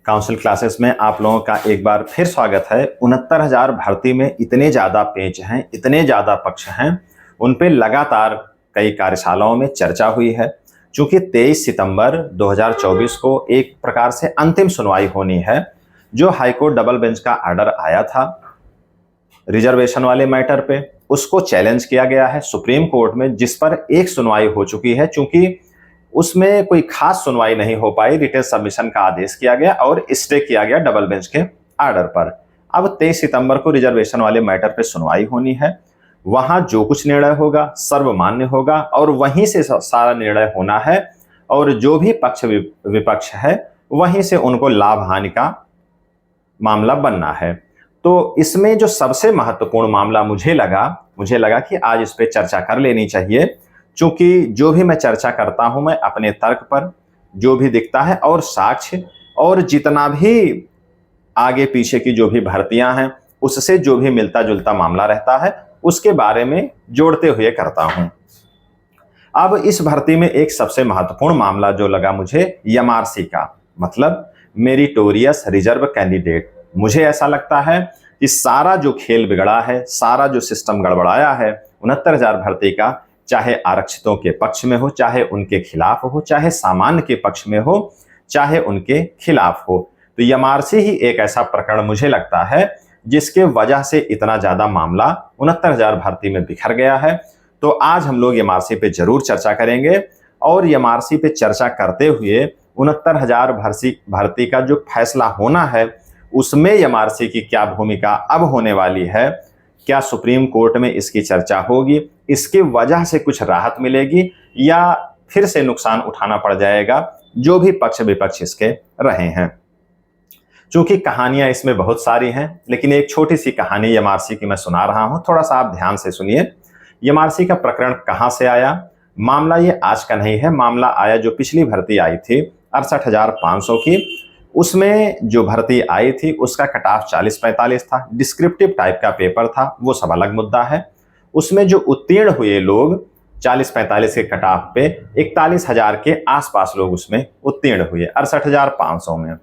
Council classes में आप लोगों का एक बार फिर स्वागत है। 69,000 भर्ती में इतने ज़्यादा पेच हैं, इतने ज़्यादा पक्ष हैं, उन पे लगातार कई कार्यशालाओं में चर्चा हुई है। चूंकि 23 सितंबर 2024 को एक प्रकार से अंतिम सुनवाई होनी है, जो हाईकोर्ट डबल बेंच का ऑर्डर आया था रिजर्वेशन वाले मैटर पे, उसको चैलेंज किया गया है सुप्रीम कोर्ट में, जिस पर एक सुनवाई हो चुकी है। चूंकि उसमें कोई खास सुनवाई नहीं हो पाई, रिटेन सबमिशन का आदेश किया गया और स्टे किया गया डबल बेंच के ऑर्डर पर। अब 23 सितंबर को रिजर्वेशन वाले मैटर पे सुनवाई होनी है। वहां जो कुछ निर्णय होगा सर्वमान्य होगा और वहीं से सारा निर्णय होना है, और जो भी पक्ष विपक्ष है वहीं से उनको लाभ हानि का मामला बनना है। तो इसमें जो सबसे महत्वपूर्ण मामला मुझे लगा कि आज इस पे चर्चा कर लेनी चाहिए। चूंकि जो भी मैं चर्चा करता हूं, मैं अपने तर्क पर जो भी दिखता है और साक्ष्य और जितना भी आगे पीछे की जो भी भर्तियां हैं उससे जो भी मिलता जुलता मामला रहता है उसके बारे में जोड़ते हुए करता हूं। अब इस भर्ती में एक सबसे महत्वपूर्ण मामला जो लगा मुझे, एमआरसी का मतलब मेरिटोरियस रिजर्व कैंडिडेट। मुझे ऐसा लगता है कि सारा जो खेल बिगड़ा है, सारा जो सिस्टम गड़बड़ाया है 69,000 भर्ती का, चाहे आरक्षितों के पक्ष में हो, चाहे उनके खिलाफ हो, चाहे सामान्य के पक्ष में हो, चाहे उनके खिलाफ हो, तो एमआरसी ही एक ऐसा प्रकरण मुझे लगता है जिसके वजह से इतना ज्यादा मामला 69,000 भर्ती में बिखर गया है। तो आज हम लोग एमआरसी पे जरूर चर्चा करेंगे, और एमआरसी पे चर्चा करते हुए 69,000 भर्ती का जो फैसला होना है उसमें एमआरसी की क्या भूमिका अब होने वाली है, क्या सुप्रीम कोर्ट में इसकी चर्चा होगी, इसकी वजह से कुछ राहत मिलेगी या फिर से नुकसान उठाना पड़ जाएगा, जो भी पक्ष विपक्ष इसके रहे हैं। चूंकि कहानियां इसमें बहुत सारी हैं, लेकिन एक छोटी सी कहानी एमआरसी की मैं सुना रहा हूं, थोड़ा सा आप ध्यान से सुनिए। एमआरसी का प्रकरण कहां से आया? मामला ये आज का नहीं है, मामला आया जो पिछली भर्ती आई थी 68,500 की। उसमें जो भर्ती आई थी उसका कट ऑफ 40-45 था, डिस्क्रिप्टिव टाइप का पेपर था, वो सब अलग मुद्दा है। उसमें जो उत्तीर्ण हुए लोग 40-45 के कट ऑफ पे 41,000 के आसपास लोग उसमें उत्तीर्ण हुए 68,500 में।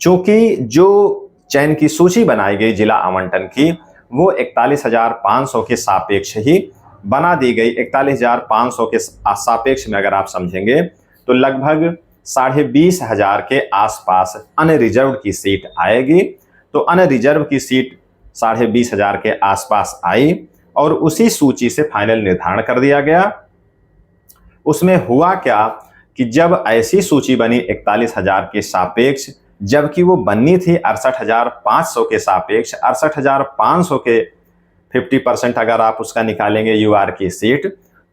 चूंकि जो चयन की सूची बनाई गई जिला आवंटन की, वो 41,500 के सापेक्ष ही बना दी गई। 41,500 के सापेक्ष में अगर आप समझेंगे तो लगभग 20,500 के आसपास अनरिजर्व की सीट आएगी। तो अनरिजर्व की सीट 20,500 के आसपास आई और उसी सूची से फाइनल निर्धारण कर दिया गया। उसमें हुआ क्या कि जब ऐसी सूची बनी 41,000 के सापेक्ष, जबकि वो बननी थी 68,500 के सापेक्ष, 68,500 के 50% अगर आप उसका निकालेंगे यूआर की सीट,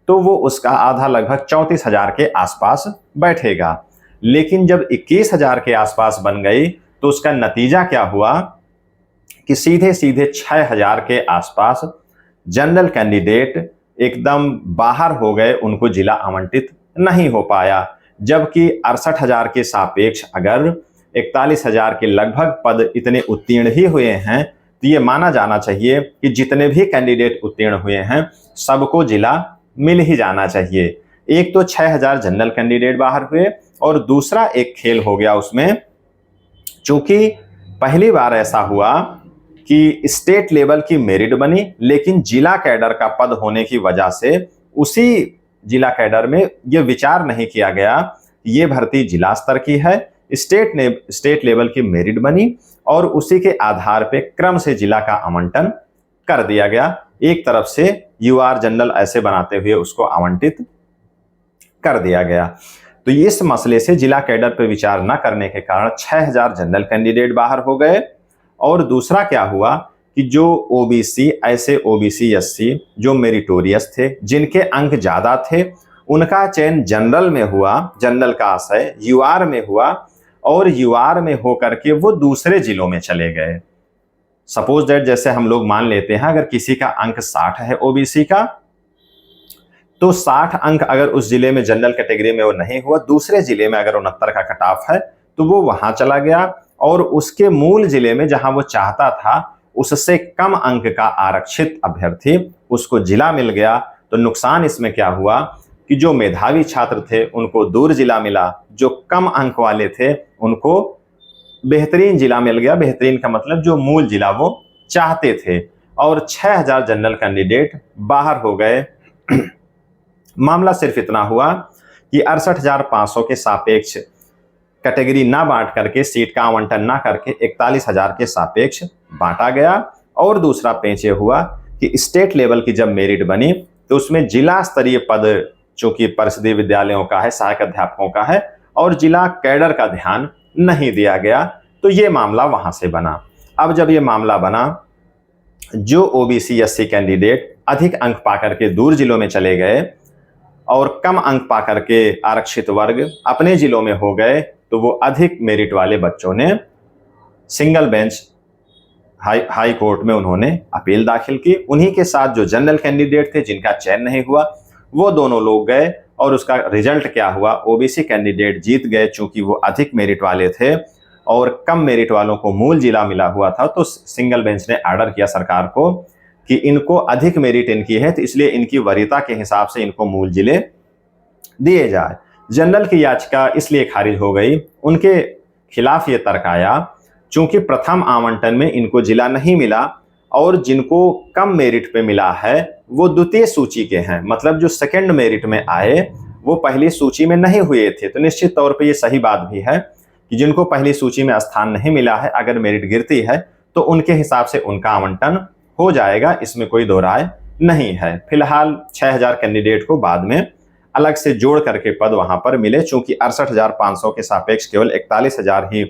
तो वो उसका आधा लगभग 34,000 के आसपास बैठेगा। लेकिन जब 21,000 के आसपास बन गई तो उसका नतीजा क्या हुआ कि सीधे सीधे 6,000 के आसपास जनरल कैंडिडेट एकदम बाहर हो गए, उनको जिला आवंटित नहीं हो पाया। जबकि 68,000 के सापेक्ष अगर 41,000 के लगभग पद इतने उत्तीर्ण ही हुए हैं, तो ये माना जाना चाहिए कि जितने भी कैंडिडेट उत्तीर्ण हुए हैं सबको जिला मिल ही जाना चाहिए। एक तो 6,000 जनरल कैंडिडेट बाहर हुए, और दूसरा एक खेल हो गया उसमें, चूंकि पहली बार ऐसा हुआ कि स्टेट लेवल की मेरिट बनी, लेकिन जिला कैडर का पद होने की वजह से उसी जिला कैडर में यह विचार नहीं किया गया ये भर्ती जिला स्तर की है। स्टेट लेवल की मेरिट बनी और उसी के आधार पे क्रम से जिला का आवंटन कर दिया गया। एक तरफ से यूआर जनरल ऐसे बनाते हुए उसको आवंटित कर दिया गया। तो इस मसले से जिला कैडर पर विचार न करने के कारण 6,000 जनरल कैंडिडेट बाहर हो गए। और दूसरा क्या हुआ कि जो ओबीसी, ऐसे ओबीसी एससी जो मेरिटोरियस थे, जिनके अंक ज्यादा थे, उनका चयन जनरल में हुआ, जनरल का आशय यूआर में हुआ, और यूआर में होकर के वो दूसरे जिलों में चले गए। सपोज दैट जैसे हम लोग मान लेते हैं अगर किसी का अंक 60 है ओबीसी का, तो 60 अंक अगर उस जिले में जनरल कैटेगरी में वो नहीं हुआ, दूसरे जिले में अगर 69 का कट ऑफ है तो वो वहां चला गया, और उसके मूल जिले में जहां वो चाहता था उससे कम अंक का आरक्षित अभ्यर्थी उसको जिला मिल गया। तो नुकसान इसमें क्या हुआ कि जो मेधावी छात्र थे उनको दूर जिला मिला, जो कम अंक वाले थे उनको बेहतरीन जिला मिल गया। बेहतरीन का मतलब जो मूल जिला वो चाहते थे, और 6000 जनरल कैंडिडेट बाहर हो गए। मामला सिर्फ इतना हुआ कि 68,500 के सापेक्ष कैटेगरी ना बांट करके, सीट का आवंटन ना करके 41,000 के सापेक्ष बांटा गया। और दूसरा पेंच ये हुआ कि स्टेट लेवल की जब मेरिट बनी तो उसमें जिला स्तरीय पद चूंकि परिषदीय विद्यालयों का है, सहायक अध्यापकों का है, और जिला कैडर का ध्यान नहीं दिया गया। तो ये मामला वहां से बना। अब जब ये मामला बना, जो ओबीसी एससी कैंडिडेट अधिक अंक पाकर के दूर जिलों में चले गए और कम अंक पाकर के आरक्षित वर्ग अपने जिलों में हो गए, तो वो अधिक मेरिट वाले बच्चों ने सिंगल बेंच हाई कोर्ट में उन्होंने अपील दाखिल की। उन्हीं के साथ जो जनरल कैंडिडेट थे जिनका चयन नहीं हुआ, वो दोनों लोग गए, और उसका रिजल्ट क्या हुआ, ओबीसी कैंडिडेट जीत गए चूंकि वो अधिक मेरिट वाले थे, और कम मेरिट वालों को मूल जिला मिला हुआ था। तो सिंगल बेंच ने ऑर्डर किया सरकार को कि इनको अधिक मेरिट इनकी है, तो इसलिए इनकी वरीयता के हिसाब से इनको मूल जिले दिए जाए। जनरल की याचिका इसलिए खारिज हो गई, उनके खिलाफ ये तर्क आया चूंकि प्रथम आवंटन में इनको जिला नहीं मिला, और जिनको कम मेरिट पे मिला है वो द्वितीय सूची के हैं, मतलब जो सेकंड मेरिट में आए वो पहली सूची में नहीं हुए थे। तो निश्चित तौर पे ये सही बात भी है कि जिनको पहली सूची में स्थान नहीं मिला है, अगर मेरिट गिरती है तो उनके हिसाब से उनका आवंटन हो जाएगा, इसमें कोई दो राय नहीं है। फिलहाल 6000 कैंडिडेट को बाद में अलग से जोड़ करके पद वहां पर मिले, चूंकि 68,500 के सापेक्ष केवल 41,000 ही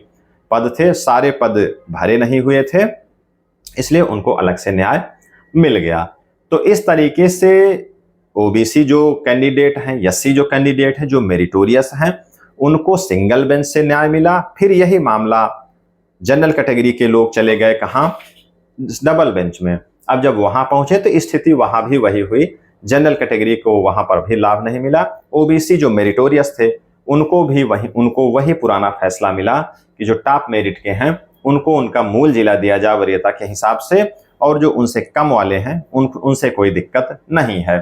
पद थे, सारे पद भरे नहीं हुए थे, इसलिए उनको अलग से न्याय मिल गया। तो इस तरीके से ओबीसी जो कैंडिडेट हैं, एससी जो कैंडिडेट हैं, जो मेरिटोरियस हैं, उनको सिंगल बेंच से न्याय मिला। फिर यही मामला जनरल कैटेगरी के लोग चले गए कहां, डबल बेंच में। अब जब वहां पहुंचे तो स्थिति वहां भी वही हुई, जनरल कैटेगरी को वहां पर भी लाभ नहीं मिला। ओबीसी जो मेरिटोरियस थे उनको वही पुराना फैसला मिला कि जो टॉप मेरिट के हैं उनको उनका मूल जिला दिया जाए वरीयता के हिसाब से, और जो उनसे कम वाले हैं उनसे कोई दिक्कत नहीं है।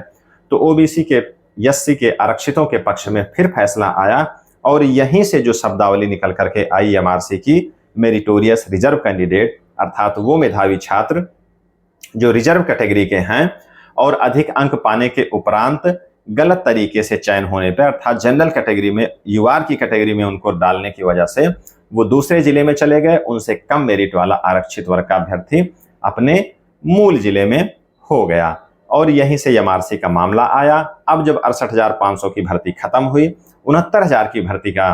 तो ओबीसी के एससी के आरक्षितों के पक्ष में फिर फैसला आया, और यहीं से जो शब्दावली निकल करके आई एमआरसी की, मेरिटोरियस रिजर्व कैंडिडेट, अर्थात वो मेधावी छात्र जो रिजर्व कैटेगरी के हैं और अधिक अंक पाने के उपरांत गलत तरीके से चयन होने पर, अर्थात जनरल कैटेगरी में यूआर की कैटेगरी में उनको डालने की वजह से वो दूसरे जिले में चले गए, उनसे कम मेरिट वाला आरक्षित वर्ग का अभ्यर्थी अपने मूल जिले में हो गया, और यहीं से एमआरसी का मामला आया। अब जब 68,500 की भर्ती खत्म हुई, 69,000 की भर्ती का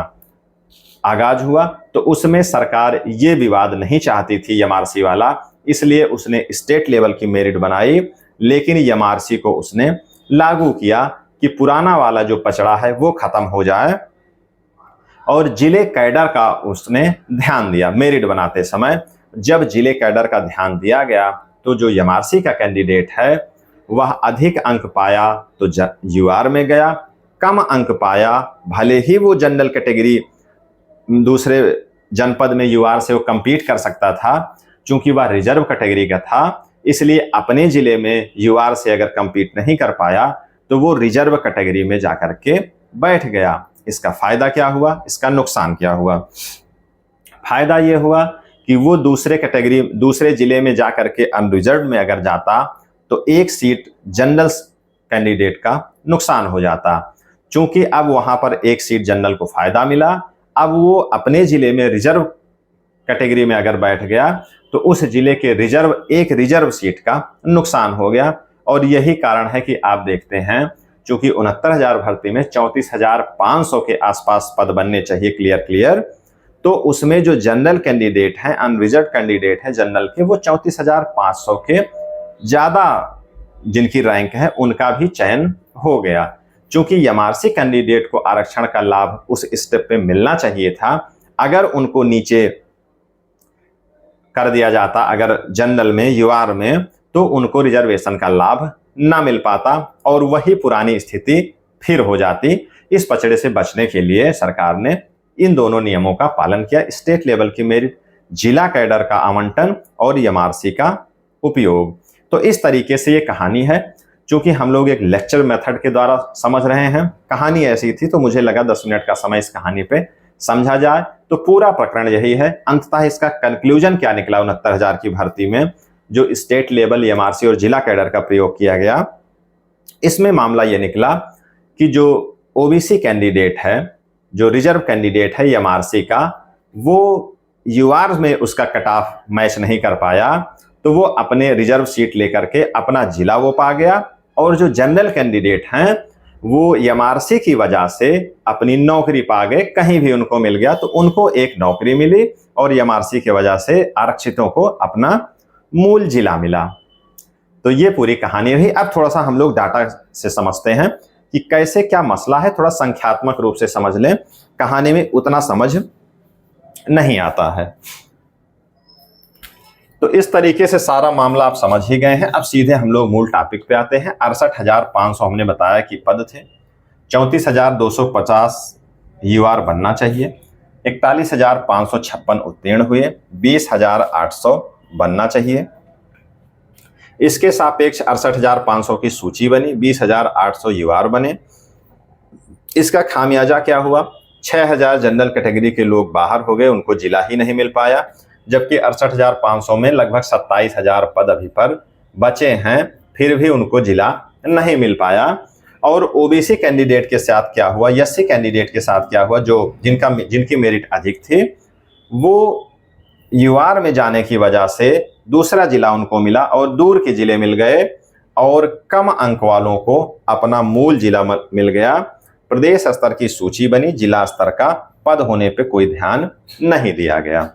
आगाज हुआ, तो उसमें सरकार ये विवाद नहीं चाहती थी एमआरसी वाला, इसलिए उसने स्टेट लेवल की मेरिट बनाई, लेकिन एमआरसी को उसने लागू किया कि पुराना वाला जो पचड़ा है वो खत्म हो जाए, और जिले कैडर का उसने ध्यान दिया मेरिट बनाते समय। जब जिले कैडर का ध्यान दिया गया तो जो एमआरसी का कैंडिडेट है वह अधिक अंक पाया तो यूआर में गया, कम अंक पाया भले ही वो जनरल कैटेगरी दूसरे जनपद में यूआर से वो कंपीट कर सकता था, चूंकि वह रिजर्व कैटेगरी का था, इसलिए अपने जिले में यूआर से अगर कंपीट नहीं कर पाया तो वो रिजर्व कैटेगरी में जाकर के बैठ गया। इसका फायदा क्या हुआ, इसका नुकसान क्या हुआ? फायदा ये हुआ कि वो दूसरे जिले में जाकर के अनरिजर्व में अगर जाता तो एक सीट जनरल कैंडिडेट का नुकसान हो जाता, चूंकि अब वहां पर एक सीट जनरल को फायदा मिला। अब वो अपने जिले में रिजर्व कैटेगरी में अगर बैठ गया तो उस जिले के एक रिजर्व सीट का नुकसान हो गया, और यही कारण है कि आप देखते हैं चूंकि 69,000 भर्ती में 34,500 के आसपास पद बनने चाहिए क्लियर, तो उसमें जो जनरल कैंडिडेट हैं, अनरिजर्व कैंडिडेट हैं जनरल के, वो 34,500 के ज्यादा जिनकी रैंक है उनका भी चयन हो गया। चूंकि एमआरसी कैंडिडेट को आरक्षण का लाभ उस स्टेप पे मिलना चाहिए था, अगर उनको नीचे कर दिया जाता अगर जनरल में यूआर में, तो उनको रिजर्वेशन का लाभ ना मिल पाता और वही पुरानी स्थिति फिर हो जाती। इस पचड़े से बचने के लिए सरकार ने इन दोनों नियमों का पालन किया, स्टेट लेवल की मेरिट, जिला कैडर का आवंटन और एमआरसी का उपयोग। तो इस तरीके से ये कहानी है। चूंकि हम लोग एक लेक्चर मेथड के द्वारा समझ रहे हैं, कहानी ऐसी थी तो मुझे लगा 10 मिनट का समय इस कहानी पे समझा जाए। तो पूरा प्रकरण यही है। अंततः इसका कंक्लूजन क्या निकला 69,000 की भर्ती में, जो स्टेट लेवल एमआरसी और जिला कैडर का प्रयोग किया गया, इसमें मामला यह निकला कि जो ओबीसी कैंडिडेट है, जो रिजर्व कैंडिडेट है एमआरसी का, वो यूआर में उसका कट ऑफ मैच नहीं कर पाया, तो वो अपने रिजर्व सीट लेकर के अपना जिला वो पा गया। और जो जनरल कैंडिडेट हैं वो एमआरसी की वजह से अपनी नौकरी पा गए, कहीं भी उनको मिल गया तो उनको एक नौकरी मिली, और एमआरसी की वजह से आरक्षितों को अपना मूल जिला मिला। तो ये पूरी कहानी रही। अब थोड़ा सा हम लोग डाटा से समझते हैं कि कैसे क्या मसला है, थोड़ा संख्यात्मक रूप से समझ लें, कहानी में उतना समझ नहीं आता है। तो इस तरीके से सारा मामला आप समझ ही गए हैं। अब सीधे हम लोग मूल टॉपिक पे आते हैं। 68,500 हमने बताया कि पद थे, 34,250 यूआर बनना चाहिए, 41,556 उत्तीर्ण हुए, 20,800 बनना चाहिए। इसके सापेक्ष 68,500 की सूची बनी, 20,800 यूआर बने। इसका खामियाजा क्या हुआ? 6,000 जनरल कैटेगरी के लोग बाहर हो गए, उनको जिला ही नहीं मिल पाया, जबकि 68,500 में लगभग 27,000 पद अभी पर बचे हैं, फिर भी उनको जिला नहीं मिल पाया। और ओबीसी कैंडिडेट के साथ क्या हुआ, एससी कैंडिडेट के साथ क्या हुआ, जो जिनकी मेरिट अधिक थी, वो यूआर में जाने की वजह से दूसरा जिला उनको मिला और दूर के जिले मिल गए, और कम अंक वालों को अपना मूल जिला मिल गया। प्रदेश स्तर की सूची बनी, जिला स्तर का पद होने पे कोई ध्यान नहीं दिया गया।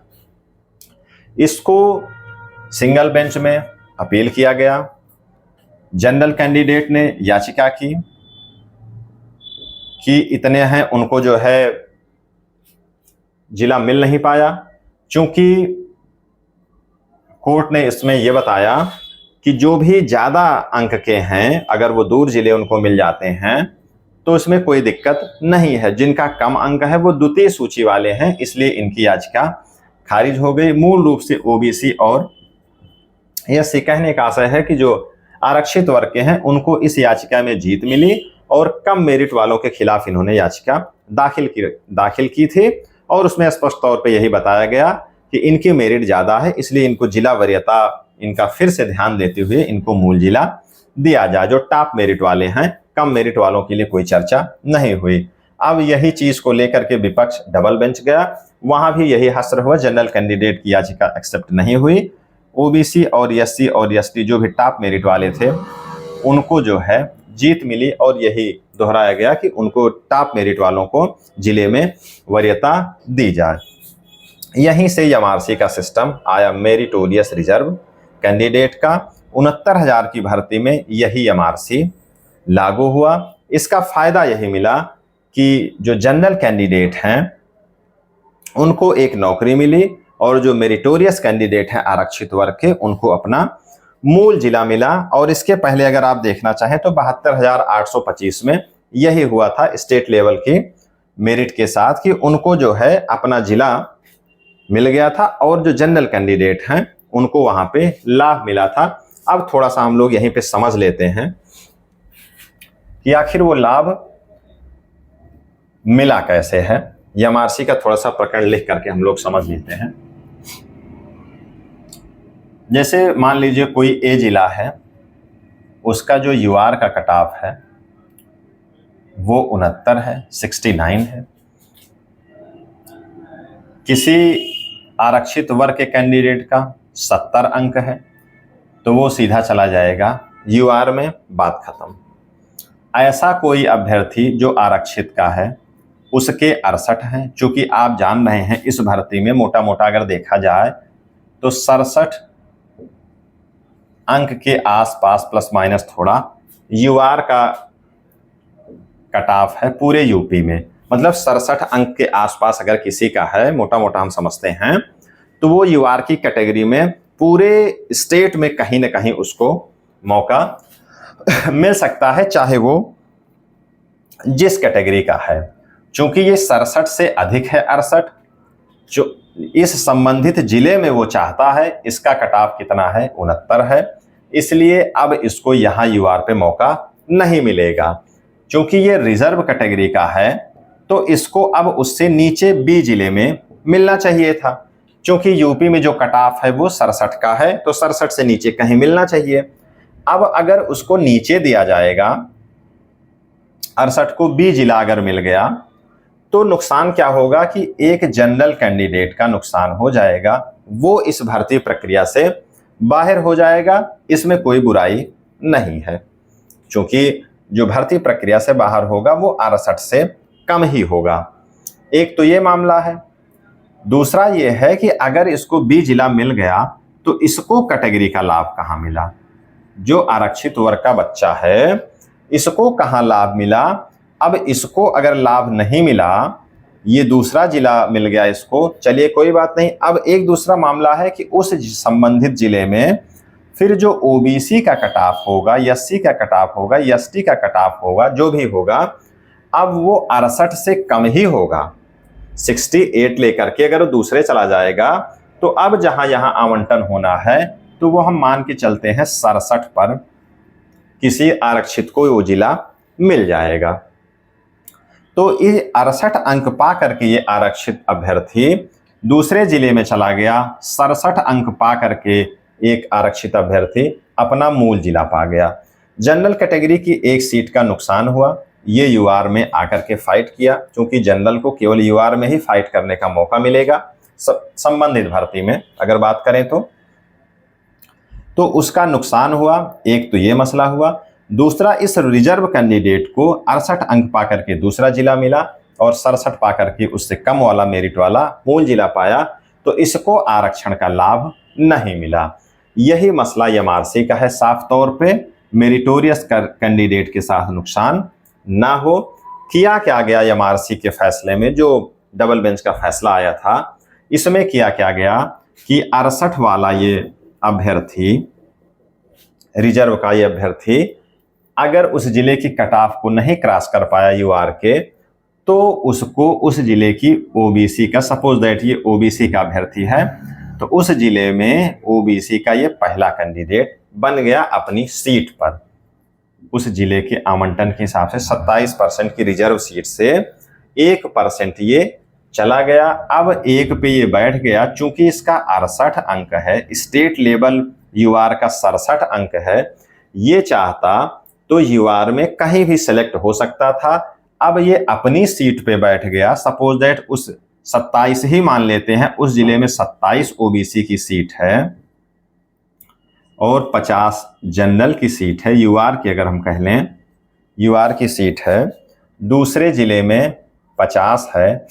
इसको सिंगल बेंच में अपील किया गया। जनरल कैंडिडेट ने याचिका की कि इतने हैं, उनको जो है जिला मिल नहीं पाया। चूंकि कोर्ट ने इसमें यह बताया कि जो भी ज्यादा अंक के हैं, अगर वो दूर जिले उनको मिल जाते हैं तो इसमें कोई दिक्कत नहीं है। जिनका कम अंक है वो द्वितीय सूची वाले हैं, इसलिए इनकी याचिका खारिज हो गई। मूल रूप से ओबीसी और एससी, कहने का आशय है कि जो आरक्षित वर्ग के हैं उनको इस याचिका में जीत मिली, और कम मेरिट वालों के खिलाफ इन्होंने याचिका दाखिल की थी, और उसमें स्पष्ट तौर पे यही बताया गया कि इनकी मेरिट ज्यादा है, इसलिए इनको जिला वरीयता इनका फिर से ध्यान देते हुए इनको मूल जिला दिया जाए। जो टॉप मेरिट वाले हैं, कम मेरिट वालों के लिए कोई चर्चा नहीं हुई। अब यही चीज को लेकर के विपक्ष डबल बेंच गया, वहां भी यही हश्र हुआ, जनरल कैंडिडेट की याचिका एक्सेप्ट नहीं हुई। ओबीसी और एससी और एसटी जो भी टॉप मेरिट वाले थे उनको जो है जीत मिली, और यही दोहराया गया कि उनको टॉप मेरिट वालों को जिले में वरीयता दी जाए। यहीं से एमआरसी का सिस्टम आया, मेरिटोरियस रिजर्व कैंडिडेट का। 69,000 की भर्ती में यही एमआरसी लागू हुआ। इसका फायदा यही मिला कि जो जनरल कैंडिडेट हैं उनको एक नौकरी मिली, और जो मेरिटोरियस कैंडिडेट हैं आरक्षित वर्ग के, उनको अपना मूल जिला मिला। और इसके पहले अगर आप देखना चाहें तो 72,825 में यही हुआ था स्टेट लेवल की मेरिट के साथ, कि उनको जो है अपना जिला मिल गया था, और जो जनरल कैंडिडेट हैं उनको वहां पे लाभ मिला था। अब थोड़ा सा हम लोग यहीं पे समझ लेते हैं कि आखिर वो लाभ मिला कैसे है। एमआरसी का थोड़ा सा प्रकरण लिख करके हम लोग समझ लेते हैं। जैसे मान लीजिए कोई ए जिला है, उसका जो यूआर का कट ऑफ है वो 69 है, 69 है। किसी आरक्षित वर्ग के कैंडिडेट का 70 अंक है, तो वो सीधा चला जाएगा यूआर में, बात खत्म। ऐसा कोई अभ्यर्थी जो आरक्षित का है उसके 68 हैं। चूंकि आप जान रहे हैं इस भर्ती में मोटा मोटा अगर देखा जाए तो 67 अंक के आसपास प्लस माइनस थोड़ा यूआर का कट ऑफ है पूरे यूपी में। मतलब 67 अंक के आसपास अगर किसी का है, मोटा मोटा हम समझते हैं, तो वो यूआर की कैटेगरी में पूरे स्टेट में कहीं ना कहीं उसको मौका मिल सकता है, चाहे वो जिस कैटेगरी का है। चूंकि ये 67 से अधिक है 68, जो इस संबंधित जिले में वो चाहता है, इसका कट ऑफ कितना है, 69 है, इसलिए अब इसको यहां यूआर पे मौका नहीं मिलेगा। क्योंकि ये रिजर्व कैटेगरी का है तो इसको अब उससे नीचे बी जिले में मिलना चाहिए था, क्योंकि यूपी में जो कट ऑफ है वो 67 का है, तो 67 से नीचे कहीं मिलना चाहिए। अब अगर उसको नीचे दिया जाएगा, 68 को बी जिला अगर मिल गया, तो नुकसान क्या होगा कि एक जनरल कैंडिडेट का नुकसान हो जाएगा, वो इस भर्ती प्रक्रिया से बाहर हो जाएगा। इसमें कोई बुराई नहीं है, क्योंकि जो भर्ती प्रक्रिया से बाहर होगा वो 68 से कम ही होगा। एक तो ये मामला है। दूसरा ये है कि अगर इसको बी जिला मिल गया तो इसको कैटेगरी का लाभ कहाँ मिला? जो आरक्षित वर्ग का बच्चा है इसको कहाँ लाभ मिला? अब इसको अगर लाभ नहीं मिला, ये दूसरा जिला मिल गया इसको, चलिए कोई बात नहीं। अब एक दूसरा मामला है कि उस संबंधित जिले में फिर जो ओबीसी का कट ऑफ होगा, एससी का कट ऑफ होगा, एसटी का कट ऑफ होगा, जो भी होगा, अब वो 68 से कम ही होगा। 68 लेकर के अगर दूसरे चला जाएगा तो अब जहां यहां आवंटन होना है तो वो हम मान के चलते हैं 67 पर किसी आरक्षित को वो जिला मिल जाएगा। तो ये 68 अंक पा करके ये आरक्षित अभ्यर्थी दूसरे जिले में चला गया, 67 अंक पा करके एक आरक्षित अभ्यर्थी अपना मूल जिला पा गया। जनरल कैटेगरी की एक सीट का नुकसान हुआ, ये यूआर में आकर के फाइट किया, क्योंकि जनरल को केवल यूआर में ही फाइट करने का मौका मिलेगा संबंधित भर्ती में अगर बात करें तो उसका नुकसान हुआ। एक तो ये मसला हुआ। दूसरा, इस रिजर्व कैंडिडेट को 68 अंक पा करके दूसरा जिला मिला और 67 पा करके उससे कम वाला मेरिट वाला मूल जिला पाया, तो इसको आरक्षण का लाभ नहीं मिला। यही मसला एमआरसी का है। साफ तौर पे मेरिटोरियस कैंडिडेट के साथ नुकसान ना हो। किया क्या गया एमआरसी के फैसले में, जो डबल बेंच का फैसला आया था, इसमें किया क्या गया कि 68 वाला ये अभ्यर्थी, रिजर्व का ये अभ्यर्थी अगर उस जिले की कट ऑफ को नहीं क्रॉस कर पाया यूआर के, तो उसको उस जिले की ओबीसी का, सपोज दैट ये ओबीसी का अभ्यर्थी है, तो उस जिले में ओबीसी का ये पहला कैंडिडेट बन गया अपनी सीट पर। उस जिले के आवंटन के हिसाब से 27% की रिजर्व सीट से 1% ये चला गया। अब 1 पे ये बैठ गया, चूंकि इसका 68 अंक है, स्टेट लेवल यूआर का 67 अंक है, ये चाहता तो यूआर में कहीं भी सेलेक्ट हो सकता था। अब ये अपनी सीट पे बैठ गया। सपोज दैट उस 27 ही मान लेते हैं, उस जिले में 27 ओबीसी की सीट है और 50 जनरल की सीट है। यूआर की अगर हम कह लें, यूआर की सीट है, दूसरे जिले में 50 है,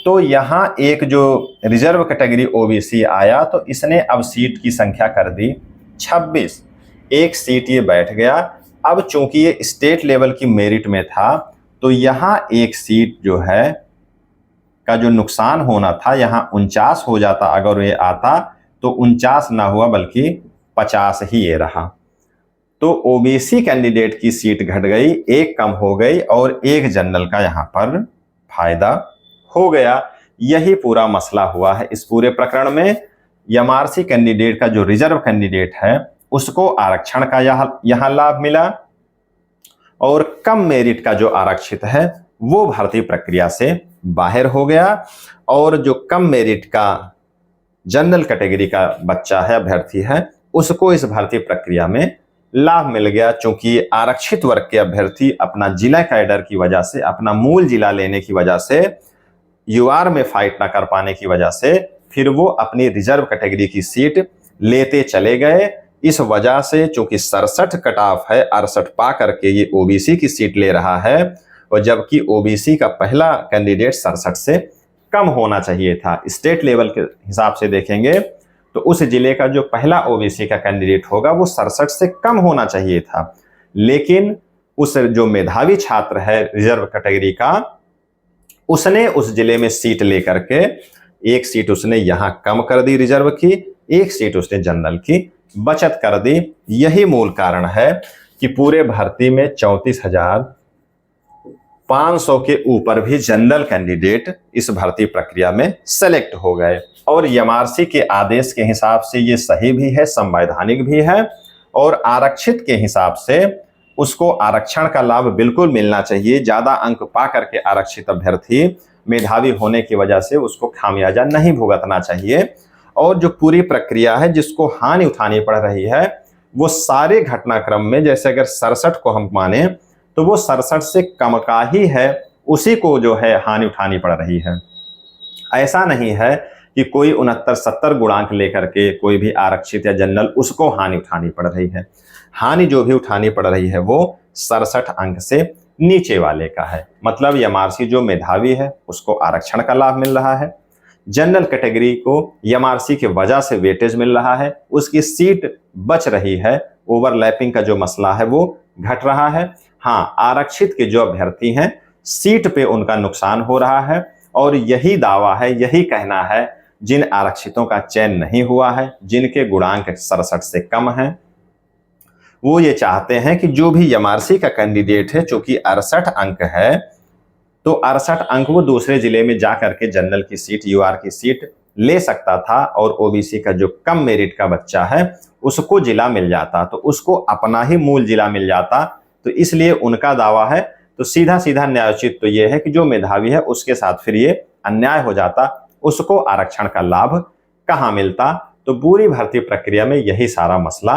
तो यहाँ एक जो रिजर्व कैटेगरी ओबीसी आया तो इसने अब सीट की संख्या कर दी 26। एक सीट ये बैठ गया। अब चूंकि ये स्टेट लेवल की मेरिट में था, तो यहाँ एक सीट जो है का जो नुकसान होना था, यहाँ 49 हो जाता अगर ये आता, तो 49 ना हुआ बल्कि 50 ही ये रहा। तो ओबीसी कैंडिडेट की सीट घट गई, एक कम हो गई और एक जनरल का यहाँ पर फायदा हो गया। यही पूरा मसला हुआ है इस पूरे प्रकरण में। एमआरसी कैंडिडेट का जो रिजर्व कैंडिडेट है उसको आरक्षण का यहाँ लाभ मिला और कम मेरिट का जो आरक्षित है वो भर्ती प्रक्रिया से बाहर हो गया, और जो कम मेरिट का जनरल कैटेगरी का बच्चा है, अभ्यर्थी है, उसको इस भर्ती प्रक्रिया में लाभ मिल गया। चूंकि आरक्षित वर्ग के अभ्यर्थी अपना जिला कैडर की वजह से, अपना मूल जिला लेने की वजह से, यूआर में फाइट ना कर पाने की वजह से फिर वो अपनी रिजर्व कैटेगरी की सीट लेते चले गए। इस वजह से चूंकि 67 कट ऑफ है, 68 पा करके ये ओबीसी की सीट ले रहा है, और जबकि ओबीसी का पहला कैंडिडेट 67 से कम होना चाहिए था। स्टेट लेवल के हिसाब से देखेंगे तो उस जिले का जो पहला ओबीसी का कैंडिडेट होगा वो 67 से कम होना चाहिए था, लेकिन उस जो मेधावी छात्र है रिजर्व कैटेगरी का, उसने उस जिले में सीट लेकर के एक सीट उसने यहां कम कर दी रिजर्व की, एक सीट उसने जनरल की बचत कर दी। यही मूल कारण है कि पूरे भर्ती में 34,500 के ऊपर भी जनरल कैंडिडेट इस भर्ती प्रक्रिया में सेलेक्ट हो गए। और एमआरसी के आदेश के हिसाब से ये सही भी है, संवैधानिक भी है, और आरक्षित के हिसाब से उसको आरक्षण का लाभ बिल्कुल मिलना चाहिए। ज्यादा अंक पा करके आरक्षित अभ्यर्थी मेधावी होने की वजह से उसको खामियाजा नहीं भुगतना चाहिए। और जो पूरी प्रक्रिया है जिसको हानि उठानी पड़ रही है, वो सारे घटनाक्रम में, जैसे अगर 67 को हम माने तो वो 67 से कम का ही है, उसी को जो है हानि उठानी पड़ रही है। ऐसा नहीं है कि कोई 69-70 गुणांक लेकर के कोई भी आरक्षित या जनरल उसको हानि उठानी पड़ रही है। हानि जो भी उठानी पड़ रही है वो 67 अंक से नीचे वाले का है। मतलब एमआरसी जो मेधावी है उसको आरक्षण का लाभ मिल रहा है, जनरल कैटेगरी को एमआरसी की वजह से वेटेज मिल रहा है, उसकी सीट बच रही है, ओवरलैपिंग का जो मसला है वो घट रहा है। हाँ, आरक्षित के जो अभ्यर्थी हैं सीट पे उनका नुकसान हो रहा है। और यही दावा है, यही कहना है जिन आरक्षितों का चयन नहीं हुआ है, जिनके गुणांक 67 से कम हैं, वो ये चाहते हैं कि जो भी एमआरसी का कैंडिडेट है, चूंकि 68 अंक है, तो 68 अंक वो दूसरे जिले में जाकर के जनरल की सीट, यूआर की सीट ले सकता था, और ओबीसी का जो कम मेरिट का बच्चा है उसको जिला मिल जाता, तो उसको अपना ही मूल जिला मिल जाता। तो इसलिए उनका दावा है। तो सीधा सीधा न्यायोचित तो ये है कि जो मेधावी है उसके साथ फिर ये अन्याय हो जाता, उसको आरक्षण का लाभ कहाँ मिलता। तो पूरी भर्ती प्रक्रिया में यही सारा मसला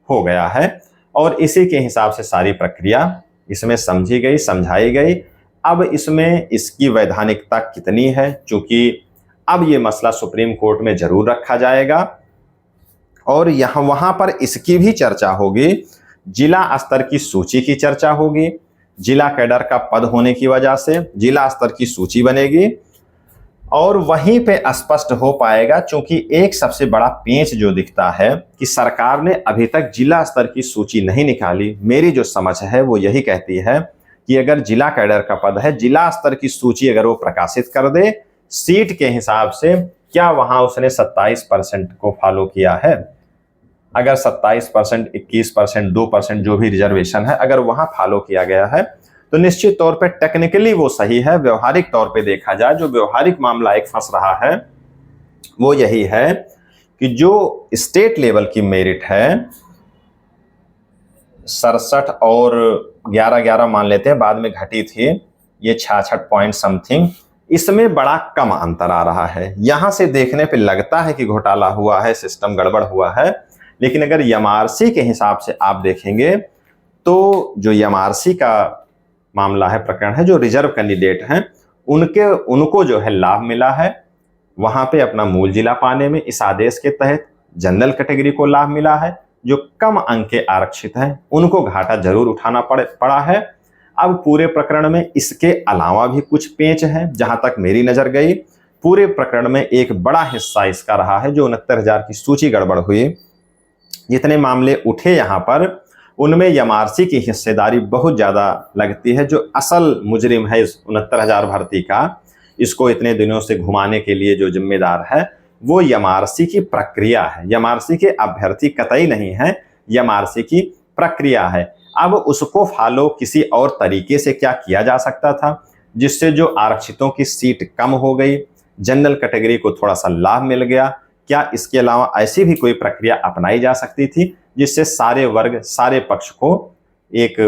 हो गया है, और इसी के हिसाब से सारी प्रक्रिया इसमें समझी गई, समझाई गई। अब इसमें इसकी वैधानिकता कितनी है, चूंकि अब ये मसला सुप्रीम कोर्ट में जरूर रखा जाएगा और यहाँ वहां पर इसकी भी चर्चा होगी। जिला स्तर की सूची की चर्चा होगी, जिला कैडर का पद होने की वजह से जिला स्तर की सूची बनेगी, और वहीं पे स्पष्ट हो पाएगा। चूंकि एक सबसे बड़ा पेंच जो दिखता है कि सरकार ने अभी तक जिला स्तर की सूची नहीं निकाली। मेरी जो समझ है वो यही कहती है कि अगर जिला कैडर का पद है, जिला स्तर की सूची अगर वो प्रकाशित कर दे सीट के हिसाब से, क्या वहां उसने 27% को फॉलो किया है? अगर 27%, 21%, 2% जो भी रिजर्वेशन है, अगर वहां फॉलो किया गया है तो निश्चित तौर पे टेक्निकली वो सही है। व्यवहारिक तौर पे देखा जाए, जो व्यवहारिक मामला एक फंस रहा है वो यही है कि जो स्टेट लेवल की मेरिट है 67 और 11-11 मान लेते हैं, बाद में घटी थी ये 66 पॉइंट समथिंग, इसमें बड़ा कम अंतर आ रहा है। यहां से देखने पे लगता है कि घोटाला हुआ है, सिस्टम गड़बड़ हुआ है, लेकिन अगर एमआरसी के हिसाब से आप देखेंगे तो जो एमआरसी का मामला है, प्रकरण है, जो रिजर्व कैंडिडेट हैं उनको जो है लाभ मिला है वहां पे अपना मूल जिला पाने में। इस आदेश के तहत जनरल कैटेगरी को लाभ मिला है, जो कम अंक के आरक्षित हैं उनको घाटा जरूर उठाना पड़ा है। अब पूरे प्रकरण में इसके अलावा भी कुछ पेंच हैं, जहां तक मेरी नजर गई पूरे प्रकरण में एक बड़ा हिस्सा इसका रहा है जो 69,000 की सूची गड़बड़ हुई। जितने मामले उठे यहाँ पर उनमें एमआरसी की हिस्सेदारी बहुत ज्यादा लगती है। जो असल मुजरिम है इस 69,000 भर्ती का, इसको इतने दिनों से घुमाने के लिए जो जिम्मेदार है वो एमआरसी की प्रक्रिया है। एमआरसी के अभ्यर्थी कतई नहीं है, एमआरसी की प्रक्रिया है। अब उसको फॉलो किसी और तरीके से क्या किया जा सकता था जिससे जो आरक्षितों की सीट कम हो गई, जनरल कैटेगरी को थोड़ा सा लाभ मिल गया? क्या इसके अलावा ऐसी भी कोई प्रक्रिया अपनाई जा सकती थी जिससे सारे वर्ग, सारे पक्ष को एक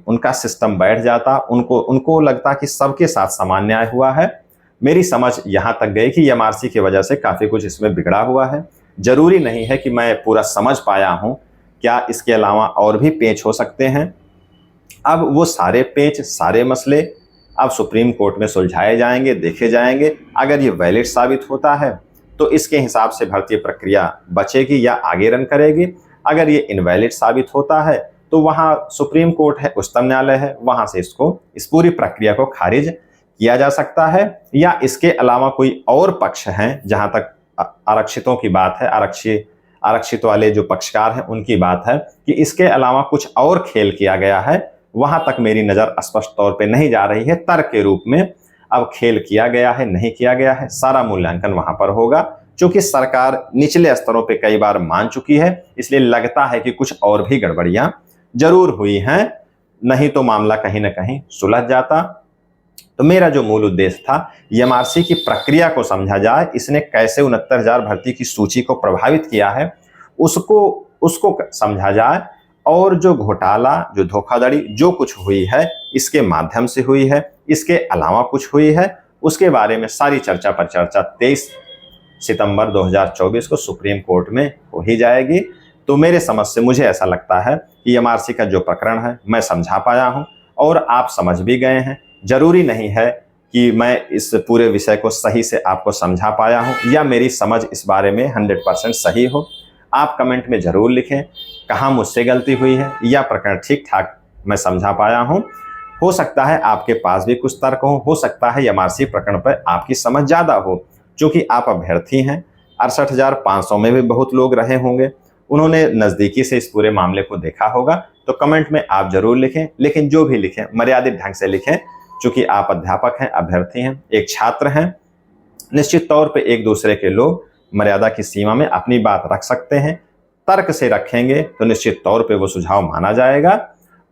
उनका सिस्टम बैठ जाता, उनको लगता कि सबके साथ समान न्याय हुआ है? मेरी समझ यहां तक गई कि एमआरसी की वजह से काफी कुछ इसमें बिगड़ा हुआ है। जरूरी नहीं है कि मैं पूरा समझ पाया हूं, क्या इसके अलावा और भी पेंच हो सकते हैं? अब वो सारे पेंच, सारे मसले अब सुप्रीम कोर्ट में सुलझाए जाएंगे, देखे जाएंगे। अगर ये वैलिड साबित होता है तो इसके हिसाब से भर्ती प्रक्रिया बचेगी या आगे रन करेगी। अगर ये इनवैलिड साबित होता है तो वहां सुप्रीम कोर्ट है, उच्चतम न्यायालय है, वहां से इस पूरी प्रक्रिया को खारिज किया जा सकता है। या इसके अलावा कोई और पक्ष हैं, जहां तक आरक्षितों की बात है, आरक्षित वाले जो पक्षकार हैं उनकी बात है कि इसके अलावा कुछ और खेल किया गया है, वहां तक मेरी नजर स्पष्ट तौर पे नहीं जा रही है। तर्क के रूप में अब खेल किया गया है, नहीं किया गया है, सारा मूल्यांकन वहां पर होगा। चूंकि सरकार निचले स्तरों पे कई बार मान चुकी है, इसलिए लगता है कि कुछ और भी गड़बड़ियां जरूर हुई हैं, नहीं तो मामला कहीं ना कहीं सुलझ जाता। तो मेरा जो मूल उद्देश्य था, एमआरसी की प्रक्रिया को समझा जाए, इसने कैसे 69,000 भर्ती की सूची को प्रभावित किया है उसको समझा जाए, और जो घोटाला, जो धोखाधड़ी जो कुछ हुई है इसके माध्यम से हुई है, इसके अलावा कुछ हुई है, उसके बारे में सारी चर्चा पर चर्चा 23 सितंबर 2024 को सुप्रीम कोर्ट में हो ही जाएगी। तो मेरे समझ से मुझे ऐसा लगता है कि एमआरसी का जो प्रकरण है मैं समझा पाया हूं और आप समझ भी गए हैं। जरूरी नहीं है कि मैं इस पूरे विषय को सही से आपको समझा पाया हूं या मेरी समझ इस बारे में 100% सही हो। आप कमेंट में जरूर लिखें कहाँ मुझसे गलती हुई है या प्रकरण ठीक ठाक मैं समझा पाया हूं। हो सकता है आपके पास भी कुछ तर्क हो सकता है एमआरसी प्रकरण पर आपकी समझ ज्यादा हो, क्योंकि आप अभ्यर्थी हैं। 68,500 में भी बहुत लोग रहे होंगे, उन्होंने नजदीकी से इस पूरे मामले को देखा होगा। तो कमेंट में आप जरूर लिखें, लेकिन जो भी लिखें मर्यादित ढंग से लिखें, क्योंकि आप अध्यापक हैं, अभ्यर्थी हैं, एक छात्र हैं। निश्चित तौर पे एक दूसरे के लोग मर्यादा की सीमा में अपनी बात रख सकते हैं। तर्क से रखेंगे तो निश्चित तौर पे वो सुझाव माना जाएगा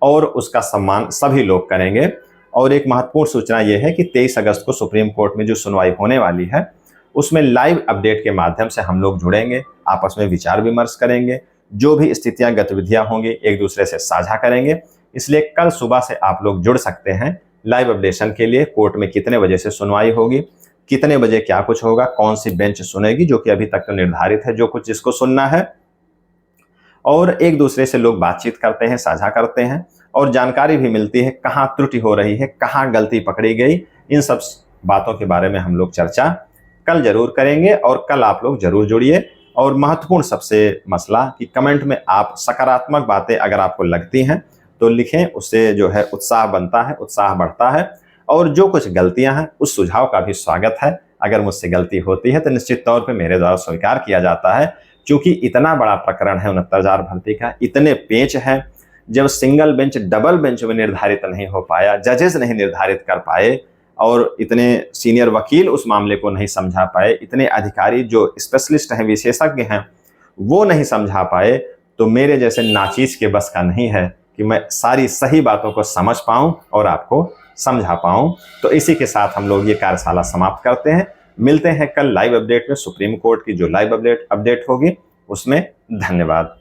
और उसका सम्मान सभी लोग करेंगे। और एक महत्वपूर्ण सूचना यह है कि 23 अगस्त को सुप्रीम कोर्ट में जो सुनवाई होने वाली है उसमें लाइव अपडेट के माध्यम से हम लोग जुड़ेंगे, आपस में विचार विमर्श करेंगे, जो भी स्थितियां गतिविधियां होंगी एक दूसरे से साझा करेंगे। इसलिए कल सुबह से आप लोग जुड़ सकते हैं लाइव अपडेशन के लिए। कोर्ट में कितने बजे से सुनवाई होगी, कितने बजे क्या कुछ होगा, कौन सी बेंच सुनेगी, जो कि अभी तक तो निर्धारित है जो कुछ जिसको सुनना है। और एक दूसरे से लोग बातचीत करते हैं, साझा करते हैं और जानकारी भी मिलती है कहाँ त्रुटि हो रही है, कहाँ गलती पकड़ी गई। इन सब बातों के बारे में हम लोग चर्चा कल जरूर करेंगे और कल आप लोग जरूर जुड़िए। और महत्वपूर्ण सबसे मसला कि कमेंट में आप सकारात्मक बातें अगर आपको लगती हैं तो लिखें, उससे जो है उत्साह बनता है, उत्साह बढ़ता है। और जो कुछ गलतियां हैं उस सुझाव का भी स्वागत है। अगर मुझसे गलती होती है तो निश्चित तौर पे मेरे द्वारा स्वीकार किया जाता है, क्योंकि इतना बड़ा प्रकरण है 69,000 भर्ती का, इतने पेच हैं। जब सिंगल बेंच डबल बेंच में निर्धारित नहीं हो पाया, जजेस नहीं निर्धारित कर पाए और इतने सीनियर वकील उस मामले को नहीं समझा पाए, इतने अधिकारी जो स्पेशलिस्ट हैं, विशेषज्ञ हैं, वो नहीं समझा पाए, तो मेरे जैसे नाचीज के बस का नहीं है कि मैं सारी सही बातों को समझ पाऊं और आपको समझा पाऊं। तो इसी के साथ हम लोग ये कार्यशाला समाप्त करते हैं। मिलते हैं कल लाइव अपडेट में, सुप्रीम कोर्ट की जो लाइव अपडेट होगी उसमें। धन्यवाद।